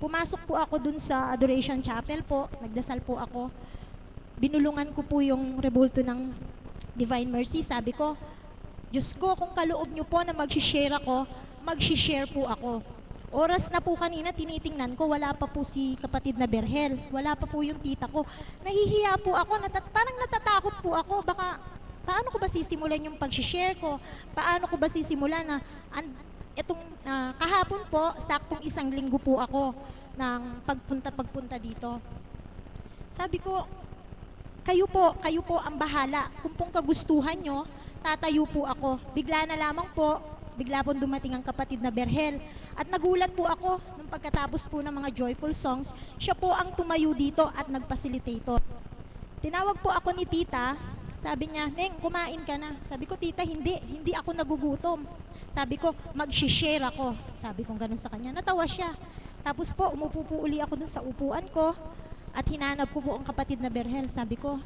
Pumasok po ako dun sa Adoration Chapel po, nagdasal po ako. Binulungan ko po yung rebulto ng Divine Mercy. Sabi ko, Diyos ko, kung kaloob niyo po na mag-share ako, mag-share po ako. Oras na po kanina, tinitingnan ko, wala pa po si kapatid na Berhel. Wala pa po yung tita ko. Nahihiya po ako, parang natatakot po ako. Baka, paano ko ba sisimulan yung pag-share ko? Paano ko ba sisimulan na, kahapon po, saktong 1 linggo po ako ng pagpunta dito. Sabi ko, kayo po ang bahala. Kung pong kagustuhan nyo, tatayo po ako. Bigla na lamang po, bigla pong dumating ang kapatid na Berhel. At nagulat po ako nung pagkatapos po ng mga joyful songs, siya po ang tumayo dito at nag-facilitator. Tinawag po ako ni tita, sabi niya, Neng, kumain ka na. Sabi ko, tita, hindi ako nagugutom. Sabi ko, mag-share ako. Sabi ko ganun sa kanya. Natawa siya. Tapos po, umupo po uli ako dun sa upuan ko at hinanap ko po ang kapatid na Berhel. Sabi ko,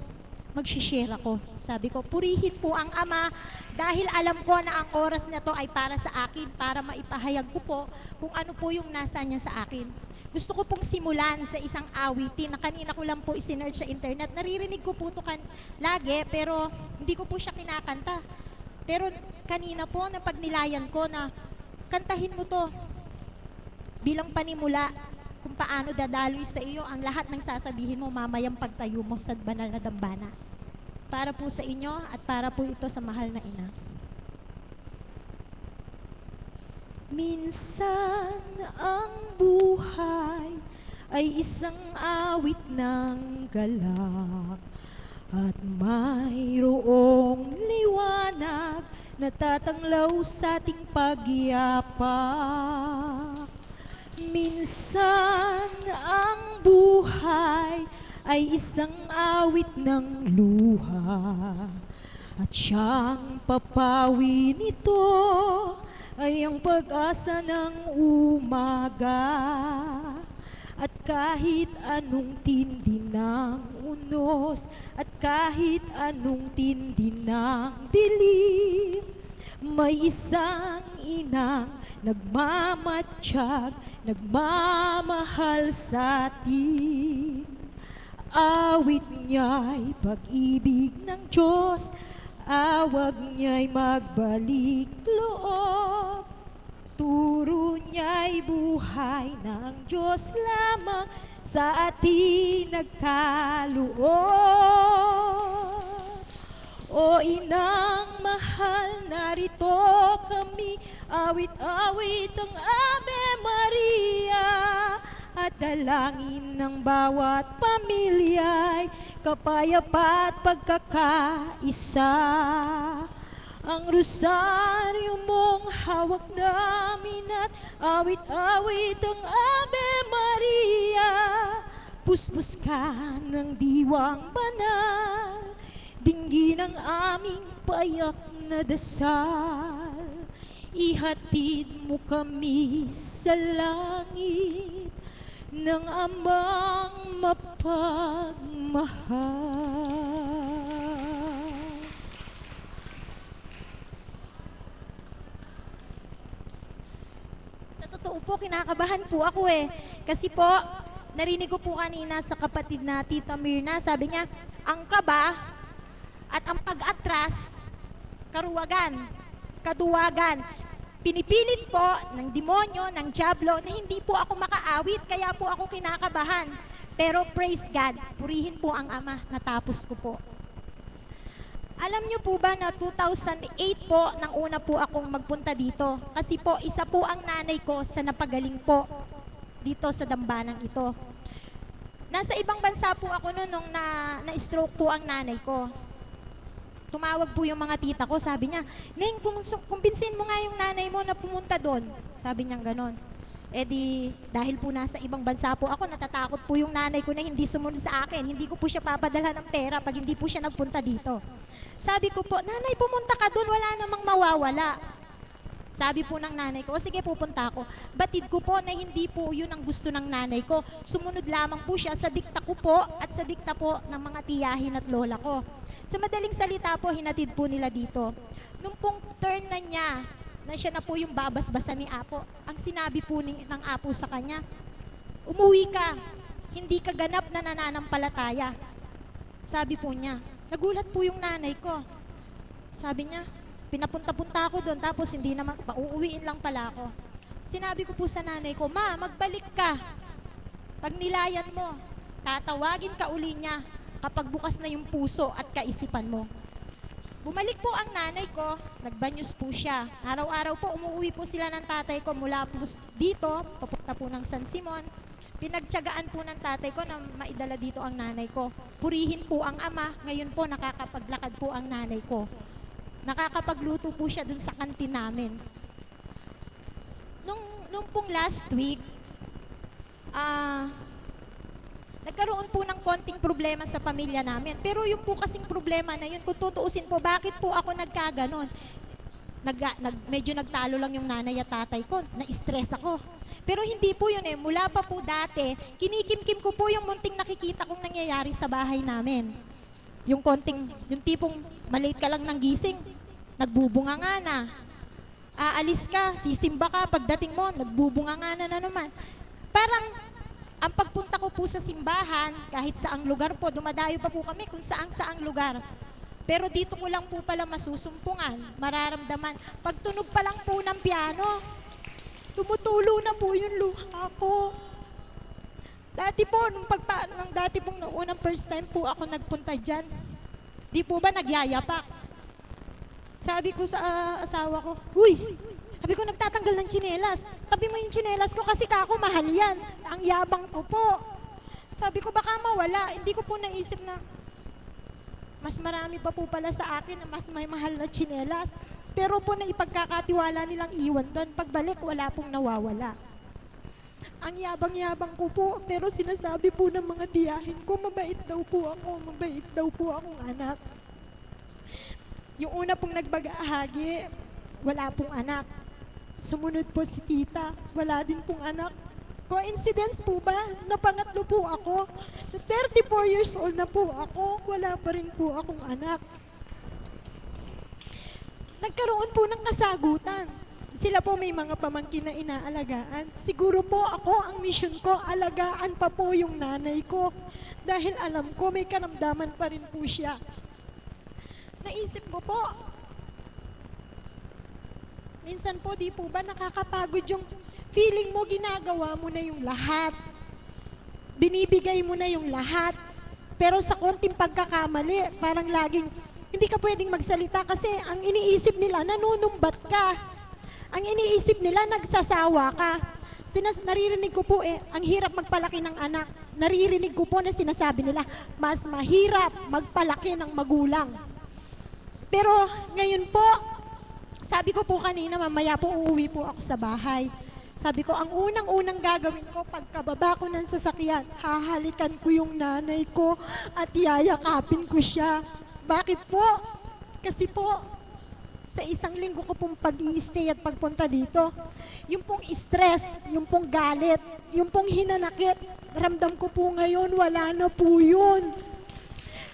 mag-share ako. Sabi ko, purihin po ang Ama dahil alam ko na ang oras na to ay para sa akin, para maipahayag ko po kung ano po yung nasa niya sa akin. Gusto ko pong simulan sa isang awitin na kanina ko lang po isinerge sa internet. Naririnig ko po ito lagi, pero hindi ko po siya kinakanta. Pero kanina po, napagnilayan ko na kantahin mo to bilang panimula kung paano dadaloy sa iyo ang lahat ng sasabihin mo mamayang pagtayo mo sa banal na dambana. Para po sa inyo at para po ito sa mahal na ina. Minsan ang buhay ay isang awit ng galak at mayroong liwanag na tatanglaw sa ating pagyapak. Minsan ang buhay ay isang awit ng luha at siyang papawi nito ay ang pag-asa ng umaga. At kahit anong tindi ng unos at kahit anong tindi ng dilim, may isang inang nagmamatsyag, nagmamahal sa atin. Awit niya'y pag-ibig ng Diyos, awag niya'y magbalik loob. Turo niya'y buhay ng Diyos lamang sa atin nagkaloob. O inang mahal, narito kami, awit-awit ang Ave Maria, at dalangin ng bawat pamilya'y kapayapa at pagkakaisa. Ang rosaryo mong hawak namin at awit-awit ang Ave Maria, puspus ka ng diwang banal, dinggin ang aming payak na dasal. Ihatid mo kami sa langit ng Amang mapagmahal. Sa totoo po, kinakabahan po ako Kasi po, narinig ko po kanina sa kapatid na Tita Mirna, sabi niya, ang kaba at ang pag-atras, kaduwagan. Pinipilit po ng demonyo, ng diablo, na hindi po ako makaawit, kaya po ako kinakabahan. Pero praise God, purihin po ang Ama, natapos ko po. Alam niyo po ba na 2008 po, nang una po akong magpunta dito. Kasi po, isa po ang nanay ko sa napagaling po dito sa dambanang ito. Nasa ibang bansa po ako noon nung na-stroke po ang nanay ko. Tumawag po yung mga tita ko, sabi niya, Neng, kumbinsin mo nga yung nanay mo na pumunta doon. Sabi niya ganon. Dahil po nasa ibang bansa po ako, natatakot po yung nanay ko na hindi sumunod sa akin. Hindi ko po siya papadala ng pera pag hindi po siya nagpunta dito. Sabi ko po, nanay, pumunta ka doon, wala namang mawawala. Sabi po ng nanay ko, o sige, pupunta ako. Batid ko po na hindi po yun ang gusto ng nanay ko. Sumunod lamang po siya sa dikta ko po at sa dikta po ng mga tiyahin at lola ko. Sa madaling salita po, hinatid po nila dito. Nung pong turn na niya, na siya na po yung babasbasan ni Apo, ang sinabi po ng Apo sa kanya, umuwi ka, hindi ka ganap na nananampalataya. Sabi po niya. Nagulat po yung nanay ko. Sabi niya, pinapunta-punta ako doon, tapos hindi naman, pauuwiin lang pala ako. Sinabi ko po sa nanay ko, Ma, magbalik ka. Pag nilayan mo, tatawagin ka uli niya kapag bukas na yung puso at kaisipan mo. Bumalik po ang nanay ko, nagbanyos po siya. Araw-araw po umuwi po sila ng tatay ko mula po dito, papunta po ng San Simon. Pinagtiyagaan po ng tatay ko na maidala dito ang nanay ko. Purihin po ang ama, ngayon po nakakapaglakad po ang nanay ko. Nakakapagluto po siya dun sa kantin namin. Nung pong last week, nagkaroon po ng konting problema sa pamilya namin. Pero yung po kasing problema na yun, kung tutuusin po, bakit po ako nagkaganon? Medyo nagtalo lang yung nanay at tatay ko, na-stress ako. Pero hindi po yun eh, mula pa po dati, kinikimkim ko po yung munting nakikita kong nangyayari sa bahay namin. Yung tipong malate ka lang ng gising, nagbubunganga na. Aalis ka, sisimba ka, pagdating mo, nagbubunganga na naman. Parang, ang pagpunta ko po sa simbahan, kahit saang lugar po, dumadayo pa po kami kung saang lugar. Pero dito ko lang po pala masusumpungan, mararamdaman. Pagtunog pa lang po ng piano, tumutulo na po yung luha ko. Dati po, dati pong naunang first time po ako nagpunta dyan, di po ba nagyayapak? Sabi ko sa asawa ko, Uy! Sabi ko, nagtatanggal ng tsinelas. Tabi mo yung tsinelas ko kasi kako mahal yan. Ang yabang ko po. Sabi ko, baka mawala. Hindi ko po naisip na mas marami pa po pala sa akin na mas may mahal na tsinelas. Pero po na ipagkakatiwala nilang iwan doon. Pagbalik, wala pong nawawala. Ang yabang-yabang ko po, pero sinasabi po ng mga tiyahin ko, mabait daw po akong anak. Yung una pong nagbagahagi, wala pong anak. Sumunod po si tita, wala din pong anak. Coincidence po ba? Napangatlo po ako. 34 years old na po ako, wala pa rin po akong anak. Nagkaroon po ng kasagutan. Sila po may mga pamangkin na inaalagaan. Siguro po ako, ang mission ko, alagaan pa po yung nanay ko. Dahil alam ko, may karamdaman pa rin po siya. Naisip ko po, minsan po, di po ba nakakapagod yung feeling mo, ginagawa mo na yung lahat. Binibigay mo na yung lahat. Pero sa konting pagkakamali, parang laging, hindi ka pwedeng magsalita kasi ang iniisip nila, nanunumbat ka. Ang iniisip nila, nagsasawa ka. Naririnig ko po ang hirap magpalaki ng anak. Naririnig ko po na sinasabi nila, mas mahirap magpalaki ng magulang. Pero ngayon po, sabi ko po kanina, mamaya po uuwi po ako sa bahay. Sabi ko, ang unang-unang gagawin ko, pagkababa ko ng sasakyan, hahalikan ko yung nanay ko at yayakapin ko siya. Bakit po? Kasi po, sa isang linggo ko pong pag-i-stay at pagpunta dito, yung pong stress, yung pong galit, yung pong hinanakit, ramdam ko po ngayon, wala na po yun.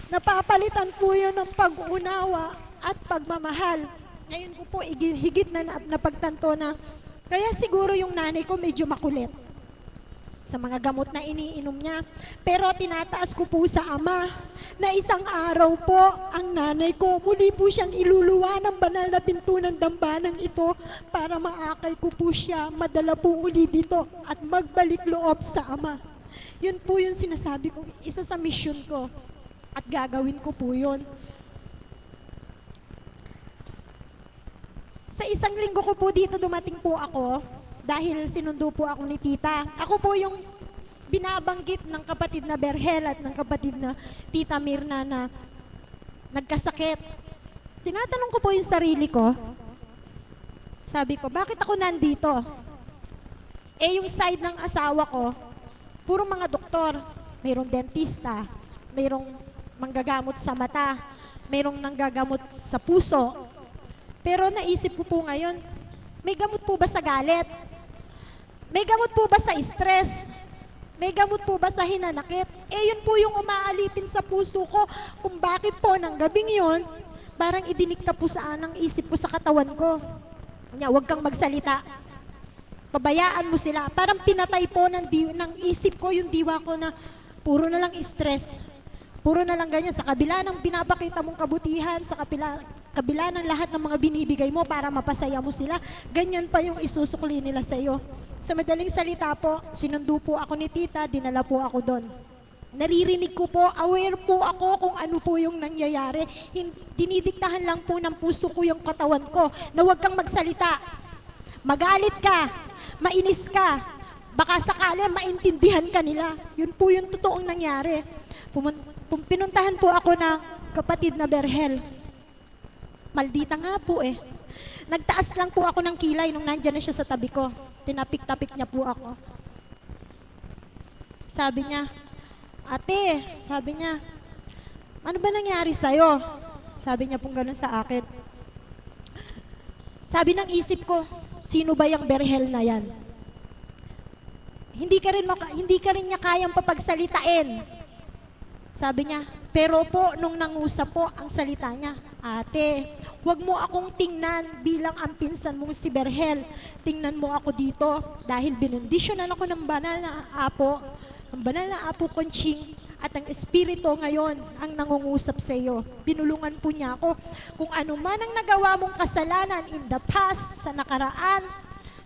Napapalitan po yun ng pag-unawa at pagmamahal. Ngayon ko po higit na napagtanto na kaya siguro yung nanay ko medyo makulit sa mga gamot na iniinom niya. Pero tinataas ko po sa Ama na isang araw po ang nanay ko muli po siyang iluluwa ng banal na pinto ng dambanang ito para maakay ko po siya, madala po uli dito at magbalik loob sa Ama. Yun po yung sinasabi ko, isa sa mission ko at gagawin ko po yun. Sa isang linggo ko po dito dumating po ako dahil sinundo po ako ni tita. Ako po yung binabanggit ng kapatid na Berhel at ng kapatid na tita Mirna na nagkasakit. Tinatanong ko po yung sarili ko. Sabi ko, bakit ako nandito? Yung side ng asawa ko, puro mga doktor. Mayroong dentista, mayroong manggagamot sa mata, mayroong nanggagamot sa puso. Pero naisip ko po ngayon, may gamot po ba sa galit? May gamot po ba sa stress? May gamot po ba sa hinanakit? Yun po yung umaalipin sa puso ko kung bakit po ng gabing yun, parang idinikta po sa anang isip ko sa katawan ko. Huwag kang magsalita. Pabayaan mo sila. Parang pinatay po ng isip ko yung diwa ko na puro na lang stress. Puro na lang ganyan. Sa kabila ng pinapakita mong kabutihan, sa kabila ng lahat ng mga binibigay mo para mapasaya mo sila, ganyan pa yung isusukli nila sa iyo. Sa madaling salita po, sinundo po ako ni tita, dinala po ako doon. Naririnig ko po, aware po ako kung ano po yung nangyayari. Dinidiktahan lang po ng puso ko yung katawan ko na huwag kang magsalita. Magalit ka, mainis ka, baka sakali maintindihan ka nila. Yun po yung totoong nangyari. Pinuntahan po ako ng kapatid na Berhel. Maldita nga po eh. Nagtaas lang po ako ng kilay nung nandyan na siya sa tabi ko. Tinapik-tapik niya po ako. Sabi niya, ate, sabi niya, ano ba nangyari sa'yo? Sabi niya pong gano'n sa akin. Sabi ng isip ko, sino ba yung Berhel na yan? Hindi ka rin niya kayang papagsalitain. Sabi niya, pero po, nung nangusap po, ang salita niya, ate, huwag mo akong tingnan bilang ang pinsan mong si Berhel. Tingnan mo ako dito dahil binendisyonan ako ng banal na apo, ang banal na apo Conching, at ang espiritu ngayon ang nangungusap sa iyo. Binulungan po niya ako kung ano man ang nagawa mong kasalanan in the past, sa nakaraan.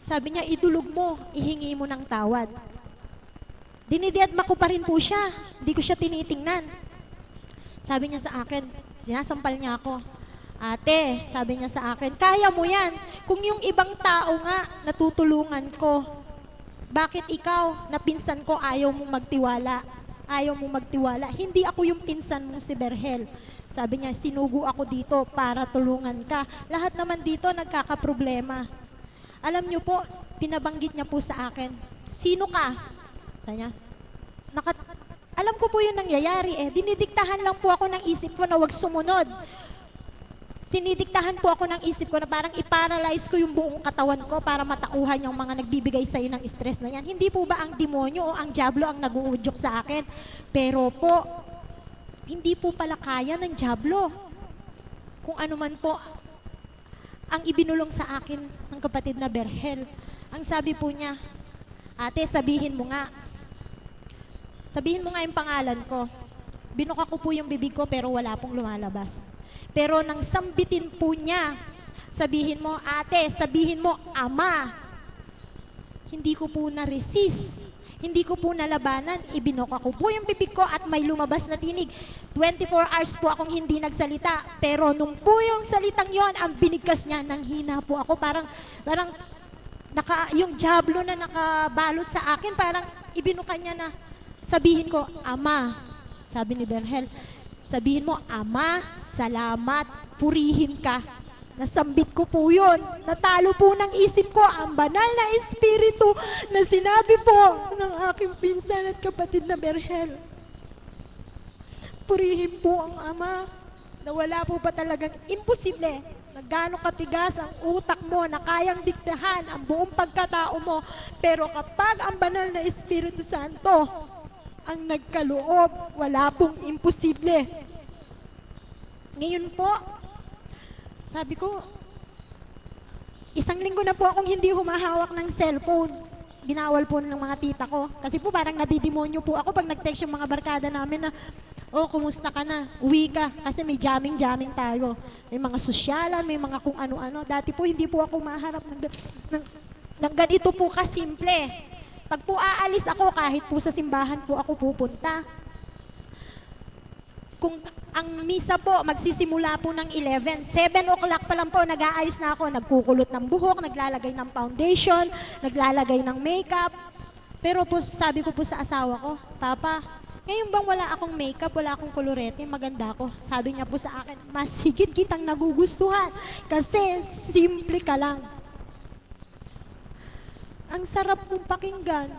Sabi niya, idulog mo, ihingi mo ng tawad. Dinidiyadma ko pa rin po siya. Hindi ko siya tinitingnan. Sabi niya sa akin, sinasampal niya ako. Ate, sabi niya sa akin, kaya mo yan. Kung yung ibang tao nga natutulungan ko, bakit ikaw, na pinsan ko, ayaw mong magtiwala? Ayaw mong magtiwala. Hindi ako yung pinsan mong si Berhel. Sabi niya, sinugo ako dito para tulungan ka. Lahat naman dito nagkakaproblema. Alam niyo po, pinabanggit niya po sa akin, sino ka? Sabi niya, alam ko po yung nangyayari eh. Dinidiktahan lang po ako ng isip ko na wag sumunod. Dinidiktahan po ako ng isip ko na parang i-paralyze ko yung buong katawan ko para matauhan yung mga nagbibigay sa'yo ng stress na yan. Hindi po ba ang demonyo o ang diablo ang nag-uudyok sa akin? Pero po, hindi po pala kaya ng diablo. Kung ano man po ang ibinulong sa akin ng kapatid na Berhel. Ang sabi po niya, ate, sabihin mo nga yung pangalan ko. Binuka ko po yung bibig ko pero wala pong lumalabas. Pero nang sambitin po niya, sabihin mo, ate, sabihin mo, ama. Hindi ko po na-resist. Hindi ko po nalabanan. Ibinuka ko po yung bibig ko at may lumabas na tinig. 24 hours po akong hindi nagsalita. Pero nung po yung salitang yon, ang binigkas niya, nanghina po ako. Parang yung diablo na nakabalot sa akin, parang ibinuka niya na, sabihin ko, ama. Sabi ni Berhel, sabihin mo, ama, salamat, purihin ka. Nasambit ko po yun. Natalo po ng isip ko ang banal na espiritu na sinabi po ng aking pinsan at kapatid na Berhel. Purihin po ang ama na wala po pa talagang imposible na gano'ng katigas ang utak mo na kayang diktahan ang buong pagkatao mo. Pero kapag ang banal na Espiritu Santo ang nagkaloob, wala pong imposible. Ngayon po, sabi ko, isang linggo na po akong hindi humahawak ng cellphone. Binawal po ng mga tita ko. Kasi po parang nadidemonyo po ako pag nag-text yung mga barkada namin na, oh, kumusta ka na? Uwi ka. Kasi may jamming tayo. May mga sosyalan, may mga kung ano-ano. Dati po hindi po ako maharap ng ganito po kasimple. Pag po aalis ako, kahit po sa simbahan po ako pupunta. Kung ang misa po, magsisimula po ng 11. 7 o'clock pa lang po, nag-aayos na ako. Nagkukulot ng buhok, naglalagay ng foundation, naglalagay ng makeup. Pero po, sabi ko po sa asawa ko, Papa, ngayon bang wala akong makeup, wala akong kolorete, maganda ako. Sabi niya po sa akin, mas higit kitang nagugustuhan kasi simple ka lang. Ang sarap mong pakinggan.